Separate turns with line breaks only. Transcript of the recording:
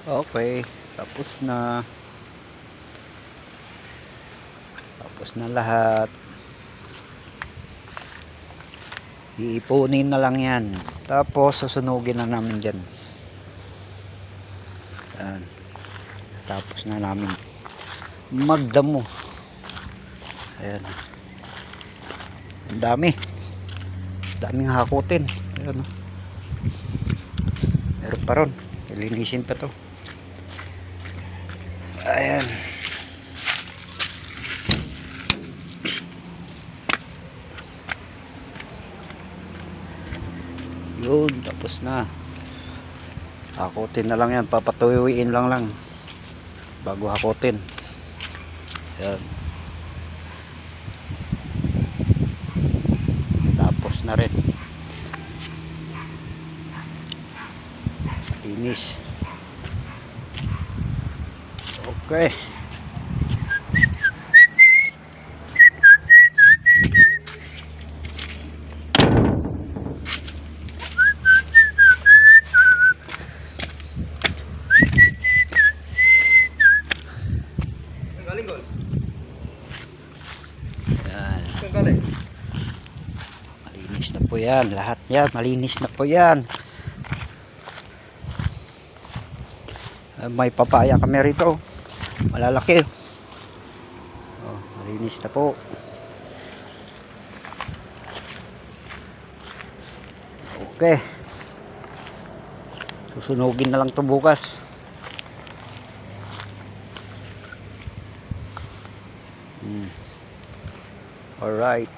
Okay, tapos na lahat. Iipunin na lang yan, tapos susunugin na namin dyan. Yan. Tapos na namin magdamo. Ayan, ang daming hakutin. Ayan, meron pa ron, ilinisin pa to. Ayan, yun, tapos na. Hakutin na lang yan, papatuwiin lang bago hakutin. Ayan, tapos na rin, linis. Okay, yan. Malinis na po yan, lahat yan malinis na po yan. May papaya kami rito, malalaki. Oh, malinis na po. Okay, susunugin na lang to bukas. Alright.